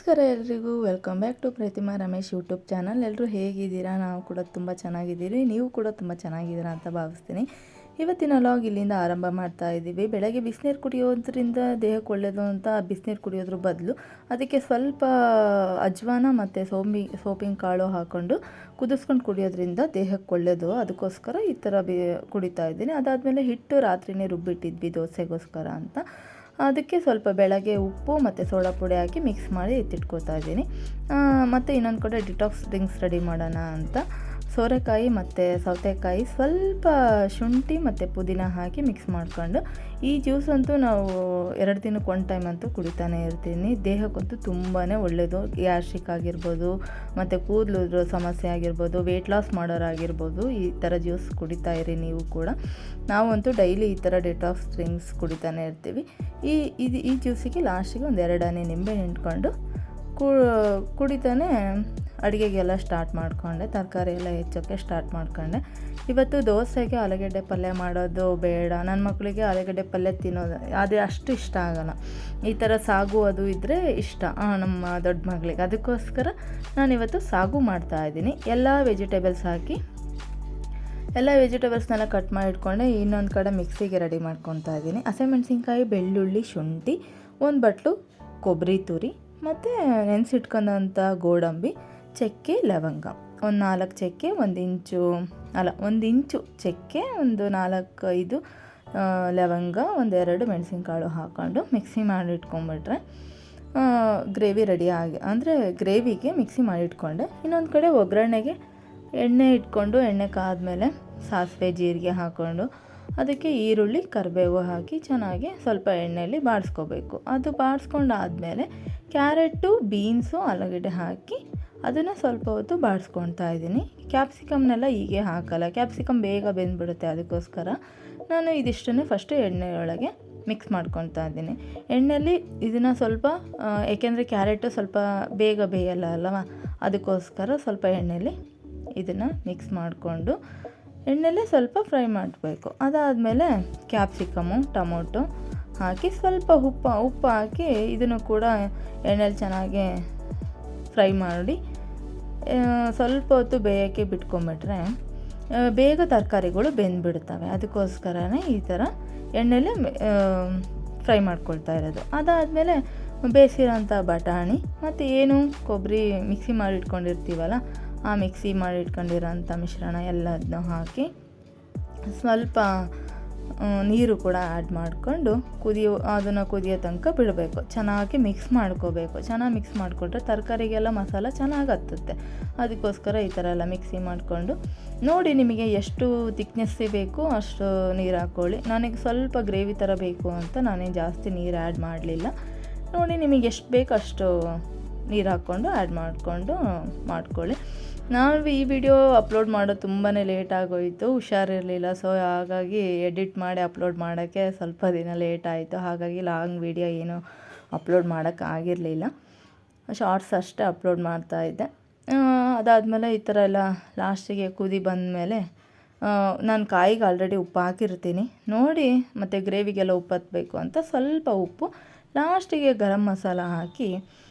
ನಮಸ್ಕಾರ ಎಲ್ರಿಗೂ, welcome back to Pratima Ramesh YouTube channel. ಎಲ್ಲರೂ ಹೇಗಿದ್ದೀರಾ? ನಾವು ಕೂಡ ತುಂಬ ಚೆನ್ನಾಗಿದ್ದೀರಿ, ನೀವು ಕೂಡ ತುಂಬ ಚೆನ್ನಾಗಿದ್ದೀರಾ ಅಂತ ಭಾವಿಸ್ತೀನಿ. ಇವತ್ತಿನ ವ್ಲಾಗ್ ಇಲ್ಲಿಂದ ಆರಂಭ ಮಾಡ್ತಾ ಇದ್ದೀವಿ. ಬೆಳಗ್ಗೆ ಬಿಸಿನೀರು ಕುಡಿಯೋದ್ರಿಂದ ದೇಹಕ್ಕೆ ಒಳ್ಳೆಯದು ಅಂತ ಬಿಸಿನೀರು ಕುಡಿಯೋದ್ರ ಬದಲು ಅದಕ್ಕೆ ಸ್ವಲ್ಪ ಅಜ್ವಾನ ಮತ್ತು ಸೋಪಿನ ಕಾಳು ಹಾಕ್ಕೊಂಡು ಕುದಿಸ್ಕೊಂಡು ಕುಡಿಯೋದ್ರಿಂದ ದೇಹಕ್ಕೆ ಒಳ್ಳೆಯದು. ಅದಕ್ಕೋಸ್ಕರ ಈ ಥರ ಕುಡಿತಾ ಇದ್ದೀನಿ. ಅದಾದಮೇಲೆ ಹಿಟ್ಟು ರಾತ್ರಿನೇ ರುಬ್ಬಿಟ್ಟಿದ್ವಿ ದೋಸೆಗೋಸ್ಕರ ಅಂತ. ಅದಕ್ಕೆ ಸ್ವಲ್ಪ ಬೆಳಗ್ಗೆ ಉಪ್ಪು ಮತ್ತು ಸೋಡಾ ಪುಡಿ ಹಾಕಿ ಮಿಕ್ಸ್ ಮಾಡಿ ಎತ್ತಿಟ್ಕೋತಾ ಇದ್ದೀನಿ. ಮತ್ತು ಇನ್ನೊಂದು ಕಡೆ ಡಿಟಾಕ್ಸ್ ಡ್ರಿಂಕ್ಸ್ ರೆಡಿ ಮಾಡೋಣ ಅಂತ ಸೋರೆಕಾಯಿ ಮತ್ತು ಸೌತೆಕಾಯಿ, ಸ್ವಲ್ಪ ಶುಂಠಿ ಮತ್ತು ಪುದೀನ ಹಾಕಿ ಮಿಕ್ಸ್ ಮಾಡ್ಕೊಂಡು, ಈ ಜ್ಯೂಸ್ ಅಂತೂ ನಾವು 2 ದಿನಕ್ಕೆ 1 ಟೈಮ್ ಅಂತೂ ಕುಡಿತಾನೆ ಇರ್ತೀನಿ. ದೇಹಕ್ಕಂತೂ ತುಂಬಾ ಒಳ್ಳೆಯದು. ಗ್ಯಾಸ್ಟ್ರಿಕ್ ಆಗಿರ್ಬೋದು, ಮತ್ತು ಕೂದಲು ಸಮಸ್ಯೆ ಆಗಿರ್ಬೋದು, ವೆಯ್ಟ್ ಲಾಸ್ ಮಾಡೋರಾಗಿರ್ಬೋದು, ಈ ಥರ ಜ್ಯೂಸ್ ಕುಡಿತಾ ಇರಿ ನೀವು ಕೂಡ. ನಾವಂತೂ ಡೈಲಿ ಈ ಥರ ಡಿಟಾಕ್ಸ್ ಡ್ರಿಂಕ್ಸ್ ಕುಡಿತಾನೆ ಇರ್ತೀವಿ. ಈ ಜ್ಯೂಸಿಗೆ ಲಾಸ್ಟಿಗೆ ಒಂದು 2 ಹನಿ ನಿಂಬೆ ಹಿಂಡ್ಕೊಂಡು ಕುಡಿತಾನೆ ಅಡುಗೆಗೆಲ್ಲ ಸ್ಟಾರ್ಟ್ ಮಾಡಿಕೊಂಡೆ. ತರಕಾರಿ ಎಲ್ಲ ಹೆಚ್ಚೋಕ್ಕೆ ಸ್ಟಾರ್ಟ್ ಮಾಡ್ಕೊಂಡೆ. ಇವತ್ತು ದೋಸೆಗೆ ಆಲೂಗಡ್ಡೆ ಪಲ್ಯ ಮಾಡೋದು ಬೇಡ, ನನ್ನ ಮಕ್ಕಳಿಗೆ ಆಲೂಗಡ್ಡೆ ಪಲ್ಯ ತಿನ್ನೋದು ಅದೇ ಅಷ್ಟು ಇಷ್ಟ ಆಗೋಲ್ಲ. ಈ ಥರ ಸಾಗು ಅದು ಇದ್ದರೆ ಇಷ್ಟ ನಮ್ಮ ದೊಡ್ಡ ಮಗಳಿಗೆ. ಅದಕ್ಕೋಸ್ಕರ ನಾನಿವತ್ತು ಸಾಗು ಮಾಡ್ತಾಯಿದ್ದೀನಿ. ಎಲ್ಲ ವೆಜಿಟೇಬಲ್ಸ್ ಹಾಕಿ ಎಲ್ಲ ವೆಜಿಟೇಬಲ್ಸ್ನೆಲ್ಲ ಕಟ್ ಮಾಡಿ ಇಟ್ಕೊಂಡೆ. ಇನ್ನೊಂದು ಕಡೆ ಮಿಕ್ಸಿಗೆ ರೆಡಿ ಮಾಡ್ಕೊತಾ ಇದ್ದೀನಿ. ಹಸಿಮೆಣಸಿನ್ಕಾಯಿ, ಬೆಳ್ಳುಳ್ಳಿ, ಶುಂಠಿ, 1 ಬಟ್ಲು ಕೊಬ್ಬರಿ ತುರಿ, ಮತ್ತು ನೆನೆಸಿಟ್ಕೊಂಡಂಥ ಗೋಡಂಬಿ, ಚಕ್ಕೆ, ಲವಂಗ, ಒಂದು 4 ಚಕ್ಕೆ, 1 ಇಂಚು ಚಕ್ಕೆ, ಒಂದು 4-5 ಲವಂಗ, 1-2 ಮೆಣಸಿನಕಾಳು ಹಾಕ್ಕೊಂಡು ಮಿಕ್ಸಿ ಮಾಡಿ ಇಟ್ಕೊಂಡ್ಬಿಟ್ರೆ ಗ್ರೇವಿ ರೆಡಿ ಅಂದರೆ ಗ್ರೇವಿಗೆ ಮಿಕ್ಸಿ ಮಾಡಿ ಇಟ್ಕೊಂಡೆ. ಇನ್ನೊಂದು ಕಡೆ ಒಗ್ಗರಣೆಗೆ ಎಣ್ಣೆ ಇಟ್ಕೊಂಡು, ಎಣ್ಣೆ ಕಾದ್ಮೇಲೆ ಸಾಸಿವೆ ಜೀರಿಗೆ ಹಾಕ್ಕೊಂಡು ಅದಕ್ಕೆ ಈರುಳ್ಳಿ ಕರಿಬೇವು ಹಾಕಿ ಚೆನ್ನಾಗಿ ಸ್ವಲ್ಪ ಎಣ್ಣೆಯಲ್ಲಿ ಬಾಡಿಸ್ಕೋಬೇಕು. ಅದು ಬಾಡಿಸ್ಕೊಂಡಾದಮೇಲೆ ಕ್ಯಾರೆಟು, ಬೀನ್ಸು, ಆಲೂಗಡ್ಡೆ ಹಾಕಿ ಅದನ್ನು ಸ್ವಲ್ಪ ಹೊತ್ತು ಬಾಡಿಸ್ಕೊಳ್ತಾ ಇದ್ದೀನಿ. ಕ್ಯಾಪ್ಸಿಕಮ್ನೆಲ್ಲ ಹೀಗೆ ಹಾಕಲ್ಲ, ಕ್ಯಾಪ್ಸಿಕಮ್ ಬೇಗ ಬೆಂದ್ಬಿಡುತ್ತೆ. ಅದಕ್ಕೋಸ್ಕರ ನಾನು ಇದಿಷ್ಟನ್ನೇ ಫಸ್ಟು ಎಣ್ಣೆಯೊಳಗೆ ಮಿಕ್ಸ್ ಮಾಡ್ಕೊತಾ ಇದ್ದೀನಿ. ಎಣ್ಣೆಯಲ್ಲಿ ಇದನ್ನು ಸ್ವಲ್ಪ ಏಕೆಂದರೆ ಕ್ಯಾರೆಟು ಸ್ವಲ್ಪ ಬೇಗ ಬೇಯಲ್ಲ ಅಲ್ಲವಾ, ಅದಕ್ಕೋಸ್ಕರ ಸ್ವಲ್ಪ ಎಣ್ಣೆಯಲ್ಲಿ ಇದನ್ನು ಮಿಕ್ಸ್ ಮಾಡಿಕೊಂಡು ಎಣ್ಣೆಲೆ ಸ್ವಲ್ಪ ಫ್ರೈ ಮಾಡಬೇಕು. ಅದಾದಮೇಲೆ ಕ್ಯಾಪ್ಸಿಕಮು, ಟೊಮೊಟೊ ಹಾಕಿ ಸ್ವಲ್ಪ ಉಪ್ಪು ಹಾಕಿ ಇದನ್ನು ಕೂಡ ಎಣ್ಣೆಲಿ ಚೆನ್ನಾಗಿ ಫ್ರೈ ಮಾಡಿ ಸ್ವಲ್ಪ ಹೊತ್ತು ಬೇಯೋಕ್ಕೆ ಬಿಟ್ಕೊಂಬಿಟ್ರೆ ಬೇಗ ತರಕಾರಿಗಳು ಬೆಂದ್ಬಿಡ್ತವೆ. ಅದಕ್ಕೋಸ್ಕರನೇ ಈ ಥರ ಎಣ್ಣೆಲೆ ಫ್ರೈ ಮಾಡ್ಕೊಳ್ತಾ ಇರೋದು. ಅದಾದಮೇಲೆ ಬೇಯಿಸಿರೋಂಥ ಬಟಾಣಿ ಮತ್ತು ಏನು ಕೊಬ್ಬರಿ ಮಿಕ್ಸಿ ಮಾಡಿ ಇಟ್ಕೊಂಡಿರ್ತೀವಲ್ಲ, ಆ ಮಿಕ್ಸಿ ಮಾಡಿ ಇಟ್ಕೊಂಡಿರೋಂಥ ಮಿಶ್ರಣ ಎಲ್ಲದನ್ನೂ ಹಾಕಿ ಸ್ವಲ್ಪ ನೀರು ಕೂಡ ಆ್ಯಡ್ ಮಾಡಿಕೊಂಡು ಅದನ್ನು ಕುದಿಯೋ ತನಕ ಬಿಡಬೇಕು. ಚೆನ್ನಾಗಿ ಮಿಕ್ಸ್ ಮಾಡ್ಕೋಬೇಕು. ಚೆನ್ನಾಗಿ ಮಿಕ್ಸ್ ಮಾಡಿಕೊಂಡ್ರೆ ತರಕಾರಿಗೆಲ್ಲ ಮಸಾಲ ಚೆನ್ನಾಗಿ ಹತ್ತುತ್ತೆ. ಅದಕ್ಕೋಸ್ಕರ ಈ ಥರ ಎಲ್ಲ ಮಿಕ್ಸಿ ಮಾಡಿಕೊಂಡು ನೋಡಿ, ನಿಮಗೆ ಎಷ್ಟು ತಿಕ್ನೆಸ್ಸಿ ಬೇಕು ಅಷ್ಟು ನೀರು ಹಾಕ್ಕೊಳ್ಳಿ. ನನಗೆ ಸ್ವಲ್ಪ ಗ್ರೇವಿ ಥರ ಬೇಕು ಅಂತ ನಾನೇನು ಜಾಸ್ತಿ ನೀರು ಆ್ಯಡ್ ಮಾಡಲಿಲ್ಲ. ನೋಡಿ, ನಿಮಗೆ ಎಷ್ಟು ಬೇಕು ಅಷ್ಟು ನೀರು ಹಾಕ್ಕೊಂಡು ಆ್ಯಡ್ ಮಾಡಿಕೊಂಡು ಮಾಡ್ಕೊಳ್ಳಿ. ನಾವು ಈ ವಿಡಿಯೋ ಅಪ್ಲೋಡ್ ಮಾಡೋದು ತುಂಬಾ ಲೇಟ್ ಆಗೋಯಿತು, ಹುಷಾರಿರಲಿಲ್ಲ. ಸೊ ಹಾಗಾಗಿ ಎಡಿಟ್ ಮಾಡಿ ಅಪ್ಲೋಡ್ ಮಾಡೋಕ್ಕೆ ಸ್ವಲ್ಪ ದಿನ ಲೇಟ್ ಆಯಿತು. ಹಾಗಾಗಿ ಲಾಂಗ್ ವಿಡಿಯೋ ಏನು ಅಪ್ಲೋಡ್ ಮಾಡೋಕ್ಕಾಗಿರಲಿಲ್ಲ, ಶಾರ್ಟ್ಸ್ ಅಷ್ಟೇ ಅಪ್ಲೋಡ್ ಮಾಡ್ತಾಯಿದ್ದೆ. ಅದಾದಮೇಲೆ ಈ ಥರ ಎಲ್ಲ ಲಾಸ್ಟಿಗೆ ಕುದಿ ಬಂದಮೇಲೆ ನಾನು ಕಾಯಿಗೆ ಆಲ್ರೆಡಿ ಉಪ್ಪು ಹಾಕಿರ್ತೀನಿ ನೋಡಿ, ಮತ್ತು ಗ್ರೇವಿಗೆಲ್ಲ ಉಪ್ಪು ಹತ್ತಬೇಕು ಅಂತ ಸ್ವಲ್ಪ ಉಪ್ಪು, ಲಾಸ್ಟಿಗೆ ಗರಂ ಮಸಾಲ ಹಾಕಿ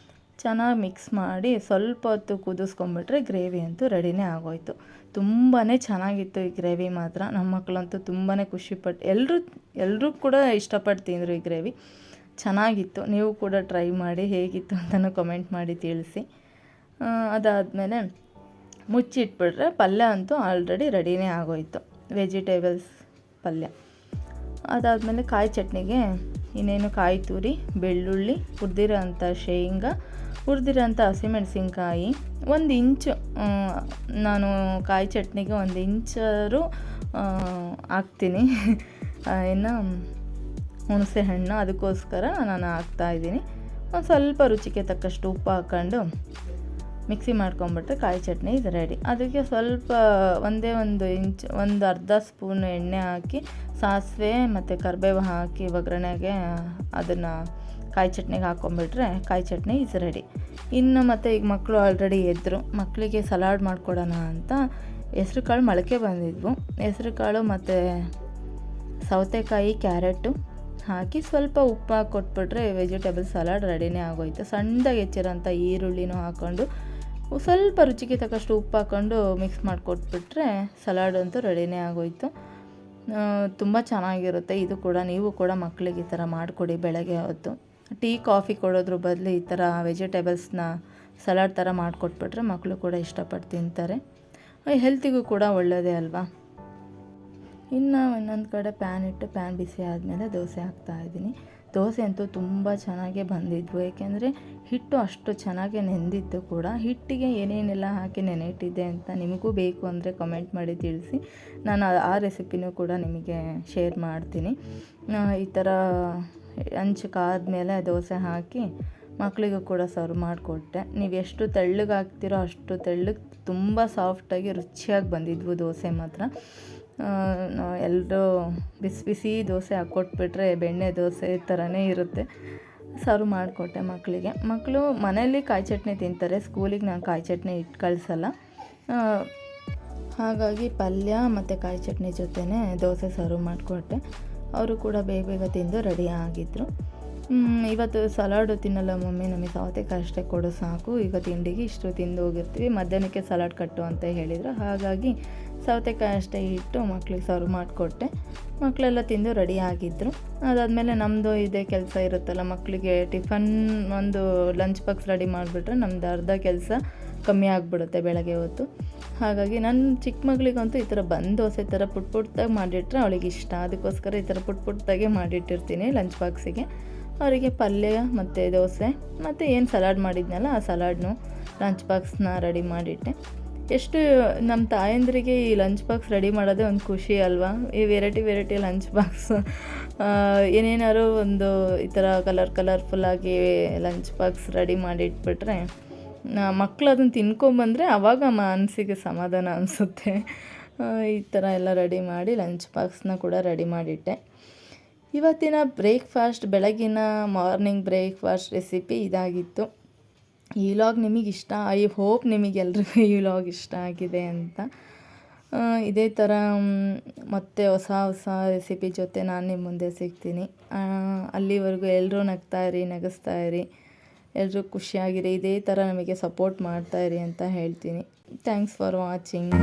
ಚೆನ್ನಾಗಿ ಮಿಕ್ಸ್ ಮಾಡಿ ಸ್ವಲ್ಪ ಹೊತ್ತು ಕುದಿಸ್ಕೊಂಬಿಟ್ರೆ ಗ್ರೇವಿ ಅಂತೂ ರೆಡಿನೇ ಆಗೋಯಿತು. ತುಂಬಾ ಚೆನ್ನಾಗಿತ್ತು ಈ ಗ್ರೇವಿ ಮಾತ್ರ. ನಮ್ಮ ಮಕ್ಕಳಂತೂ ತುಂಬಾ ಖುಷಿಪಟ್ಟು ಎಲ್ಲರೂ ಕೂಡ ಇಷ್ಟಪಟ್ಟು ತಿಂದರು ಈ ಗ್ರೇವಿ. ಚೆನ್ನಾಗಿತ್ತು. ನೀವು ಕೂಡ ಟ್ರೈ ಮಾಡಿ ಹೇಗಿತ್ತು ಅಂತಲೂ ಕಮೆಂಟ್ ಮಾಡಿ ತಿಳಿಸಿ. ಅದಾದಮೇಲೆ ಮುಚ್ಚಿಟ್ಬಿಟ್ರೆ ಪಲ್ಯ ಅಂತೂ ಆಲ್ರೆಡಿ ರೆಡಿನೇ ಆಗೋಯಿತು, ವೆಜಿಟೇಬಲ್ಸ್ ಪಲ್ಯ. ಅದಾದಮೇಲೆ ಕಾಯಿ ಚಟ್ನಿಗೆ ಇನ್ನೇನು ಕಾಯಿ ತುರಿ, ಬೆಳ್ಳುಳ್ಳಿ, ಹುರಿದಿರೋ ಅಂಥ ಶೇಂಗಾ, ಹುರಿದಿರೋಂಥ ಹಸಿಮೆಣಸಿನ್ಕಾಯಿ, 1 ಇಂಚು ನಾನು ಕಾಯಿ ಚಟ್ನಿಗೆ 1 ಇಂಚರು ಹಾಕ್ತೀನಿ, ಇನ್ನು ಹುಣಸೆ ಹಣ್ಣು. ಅದಕ್ಕೋಸ್ಕರ ನಾನು ಹಾಕ್ತಾಯಿದ್ದೀನಿ. ಒಂದು ಸ್ವಲ್ಪ ರುಚಿಗೆ ತಕ್ಕಷ್ಟು ಉಪ್ಪು ಹಾಕ್ಕೊಂಡು ಮಿಕ್ಸಿ ಮಾಡ್ಕೊಂಬಿಟ್ರೆ ಕಾಯಿ ಚಟ್ನಿ ಇದು ರೆಡಿ. ಅದಕ್ಕೆ ಸ್ವಲ್ಪ 1 ಇಂಚ್ ಅರ್ಧ ಸ್ಪೂನ್ ಎಣ್ಣೆ ಹಾಕಿ ಸಾಸಿವೆ ಮತ್ತು ಕರಿಬೇವು ಹಾಕಿ ಒಗ್ಗರಣೆಗೆ ಅದನ್ನು ಕಾಯಿ ಚಟ್ನಿಗೆ ಹಾಕ್ಕೊಂಬಿಟ್ರೆ ಕಾಯಿ ಚಟ್ನಿ ಇಸ್ ರೆಡಿ. ಇನ್ನು ಮತ್ತು ಈಗ ಮಕ್ಕಳು ಆಲ್ರೆಡಿ ಎದ್ದರು. ಮಕ್ಕಳಿಗೆ ಸಲಾಡ್ ಮಾಡಿಕೊಡೋಣ ಅಂತ ಹೆಸ್ರು ಕಾಳು ಮೊಳಕೆ ಬಂದಿದ್ವು. ಹೆಸ್ರು ಕಾಳು ಮತ್ತು ಸೌತೆಕಾಯಿ, ಕ್ಯಾರೆಟು ಹಾಕಿ ಸ್ವಲ್ಪ ಉಪ್ಪು ಹಾಕಿ ಕೊಟ್ಬಿಟ್ರೆ ವೆಜಿಟೇಬಲ್ ಸಲಾಡ್ ರೆಡಿನೇ ಆಗೋಯ್ತು. ಸಣ್ಣದಾಗಿ ಹೆಚ್ಚಿರೋಂಥ ಈರುಳ್ಳಿನೂ ಹಾಕ್ಕೊಂಡು ಸ್ವಲ್ಪ ರುಚಿಗೆ ತಕ್ಕಷ್ಟು ಉಪ್ಪು ಹಾಕ್ಕೊಂಡು ಮಿಕ್ಸ್ ಮಾಡಿಕೊಟ್ಬಿಟ್ರೆ ಸಲಾಡ್ ಅಂತೂ ರೆಡಿನೇ ಆಗೋಯ್ತು. ತುಂಬ ಚೆನ್ನಾಗಿರುತ್ತೆ. ಇದು ಕೂಡ ನೀವು ಕೂಡ ಮಕ್ಕಳಿಗೆ ಈ ಥರ ಮಾಡಿಕೊಡಿ. ಬೆಳಗ್ಗೆ ಹೊತ್ತು ಟೀ ಕಾಫಿ ಕೊಡೋದ್ರ ಬದಲು ಈ ಥರ ವೆಜಿಟೇಬಲ್ಸ್ನ ಸಲಾಡ್ ಥರ ಮಾಡಿಕೊಟ್ಬಿಟ್ರೆ ಮಕ್ಕಳು ಕೂಡ ಇಷ್ಟಪಟ್ಟು ತಿಂತಾರೆ. ಹೆಲ್ತಿಗೂ ಕೂಡ ಒಳ್ಳೆಯದೇ ಅಲ್ವಾ. ಇನ್ನು ಇನ್ನೊಂದು ಕಡೆ ಪ್ಯಾನ್ ಇಟ್ಟು ಪ್ಯಾನ್ ಬಿಸಿ ಆದಮೇಲೆ ದೋಸೆ ಹಾಕ್ತಾಯಿದ್ದೀನಿ. ದೋಸೆ ಅಂತೂ ತುಂಬ ಚೆನ್ನಾಗೇ ಬಂದಿದ್ವು, ಏಕೆಂದರೆ ಹಿಟ್ಟು ಅಷ್ಟು ಚೆನ್ನಾಗೇ ನೆಂದಿತ್ತು ಕೂಡ. ಹಿಟ್ಟಿಗೆ ಏನೇನೆಲ್ಲ ಹಾಕಿ ನೆನೆಯಿಟ್ಟಿದ್ದೆ ಅಂತ ನಿಮಗೂ ಬೇಕು ಅಂದರೆ ಕಮೆಂಟ್ ಮಾಡಿ ತಿಳಿಸಿ. ನಾನು ಆ ರೆಸಿಪಿನೂ ಕೂಡ ನಿಮಗೆ ಶೇರ್ ಮಾಡ್ತೀನಿ. ಈ ಥರ ಹಂಚಕ್ಕಾದ್ಮೇಲೆ ದೋಸೆ ಹಾಕಿ ಮಕ್ಕಳಿಗೂ ಕೂಡ ಸರ್ವ್ ಮಾಡಿಕೊಟ್ಟೆ. ನೀವು ಎಷ್ಟು ತೆಳ್ಳಗೆ ಹಾಕ್ತಿರೋ ಅಷ್ಟು ತೆಳ್ಳಗೆ ತುಂಬ ಸಾಫ್ಟಾಗಿ ರುಚಿಯಾಗಿ ಬಂದಿದ್ವು ದೋಸೆ ಮಾತ್ರ. ಎಲ್ಲರೂ ಬಿಸಿ ಬಿಸಿ ದೋಸೆ ಹಾಕ್ಕೊಟ್ಬಿಟ್ರೆ ಬೆಣ್ಣೆ ದೋಸೆ ಥರನೇ ಇರುತ್ತೆ. ಸರ್ವ್ ಮಾಡಿಕೊಟ್ಟೆ ಮಕ್ಕಳಿಗೆ. ಮಕ್ಕಳು ಮನೆಯಲ್ಲಿ ಕಾಯಿ ಚಟ್ನಿ ತಿಂತಾರೆ, ಸ್ಕೂಲಿಗೆ ನಾನು ಕಾಯಿ ಚಟ್ನಿ ಇಟ್ಟು ಕಳಿಸಲ್ಲ. ಹಾಗಾಗಿ ಪಲ್ಯ ಮತ್ತು ಕಾಯಿ ಚಟ್ನಿ ಜೊತೆನೇ ದೋಸೆ ಸರ್ವ್ ಮಾಡಿಕೊಟ್ಟೆ. ಅವರು ಕೂಡ ಬೇಗ ಬೇಗ ತಿಂದು ರೆಡಿ ಆಗಿದ್ದರು. ಇವತ್ತು ಸಲಾಡು ತಿನ್ನಲ್ಲ ಮಮ್ಮಿ, ನಮಗೆ ಸೌತೆಕಾಯಿ ಅಷ್ಟೇ ಕೊಡು ಸಾಕು, ಈಗ ತಿಂಡಿಗೆ ಇಷ್ಟು ತಿಂದು ಹೋಗಿರ್ತೀವಿ, ಮಧ್ಯಾಹ್ನಕ್ಕೆ ಸಲಾಡ್ ಕಟ್ಟು ಅಂತ ಹೇಳಿದರು. ಹಾಗಾಗಿ ಸೌತೆಕಾಯಿ ಅಷ್ಟೇ ಇಟ್ಟು ಮಕ್ಳಿಗೆ ಸರ್ವ್ ಮಾಡಿಕೊಟ್ಟೆ. ಮಕ್ಕಳೆಲ್ಲ ತಿಂದು ರೆಡಿ ಆಗಿದ್ದರು. ಅದಾದಮೇಲೆ ನಮ್ಮದು ಇದೇ ಕೆಲಸ ಇರುತ್ತಲ್ಲ, ಮಕ್ಕಳಿಗೆ ಟಿಫನ್ ಒಂದು ಲಂಚ್ ಬಾಕ್ಸ್ ರೆಡಿ ಮಾಡಿಬಿಟ್ರೆ ನಮ್ಮದು ಅರ್ಧ ಕೆಲಸ ಕಮ್ಮಿ ಆಗಿಬಿಡುತ್ತೆ ಬೆಳಗ್ಗೆ ಹೊತ್ತು. ಹಾಗಾಗಿ ನನ್ನ ಚಿಕ್ಕ ಮಗಳಿಗಂತೂ ಈ ಥರ ದೋಸೆ ಥರ ಪುಟ್ಟಾಗಿ ಮಾಡಿಟ್ರೆ ಅವಳಿಗೆ ಇಷ್ಟ. ಅದಕ್ಕೋಸ್ಕರ ಈ ಥರ ಪುಟ್ಟಾಗೆ ಮಾಡಿಟ್ಟಿರ್ತೀನಿ ಲಂಚ್ ಬಾಕ್ಸಿಗೆ. ಅವರಿಗೆ ಪಲ್ಯ ಮತ್ತು ದೋಸೆ ಮತ್ತು ಏನು ಸಲಾಡ್ ಮಾಡಿದ್ನಲ್ಲ ಆ ಸಲಾಡ್ನು ಲಂಚ್ ಬಾಕ್ಸ್ನ ರೆಡಿ ಮಾಡಿಟ್ಟೆ. ಎಷ್ಟು ನಮ್ಮ ತಾಯಂದ್ರಿಗೆ ಈ ಲಂಚ್ ಬಾಕ್ಸ್ ರೆಡಿ ಮಾಡೋದೇ ಒಂದು ಖುಷಿ ಅಲ್ವಾ. ಈ ವೆರೈಟಿ ಲಂಚ್ ಬಾಕ್ಸ್ ಏನೇನಾದ್ರು ಒಂದು ಈ ಥರ ಕಲರ್ಫುಲ್ಲಾಗಿ ಲಂಚ್ ಬಾಕ್ಸ್ ರೆಡಿ ಮಾಡಿಟ್ಬಿಟ್ರೆ ಮಕ್ಕಳು ಅದನ್ನು ತಿನ್ಕೊಂಬಂದರೆ ಆವಾಗ ಮನಸ್ಸಿಗೆ ಸಮಾಧಾನ ಅನಿಸುತ್ತೆ. ಈ ಥರ ಎಲ್ಲ ರೆಡಿ ಮಾಡಿ ಲಂಚ್ ಬಾಕ್ಸ್ನ ಕೂಡ ರೆಡಿ ಮಾಡಿಟ್ಟೆ. ಇವತ್ತಿನ ಬ್ರೇಕ್ಫಾಸ್ಟ್, ಬೆಳಗಿನ ಮಾರ್ನಿಂಗ್ ಬ್ರೇಕ್ಫಾಸ್ಟ್ ರೆಸಿಪಿ ಇದಾಗಿತ್ತು. ಈ ವ್ಲಾಗ್ ನಿಮಗೆ ಇಷ್ಟ, ಐ ಹೋಪ್ ನಿಮಗೆಲ್ರಿಗೂ ಈ ವ್ಲಾಗ್ ಇಷ್ಟ ಆಗಿದೆ ಅಂತ. ಇದೇ ಥರ ಮತ್ತೆ ಹೊಸ ರೆಸಿಪಿ ಜೊತೆ ನಾನು ನಿಮ್ಮ ಮುಂದೆ ಸಿಗ್ತೀನಿ. ಅಲ್ಲಿವರೆಗೂ ಎಲ್ಲರೂ ನಗಿಸ್ತಾ ಇರಿ, ಎಲ್ಲರೂ ಖುಷಿಯಾಗಿರಿ, ಇದೇ ಥರ ನಮಗೆ ಸಪೋರ್ಟ್ ಮಾಡ್ತಾಯಿರಿ ಅಂತ ಹೇಳ್ತೀನಿ. Thanks for watching.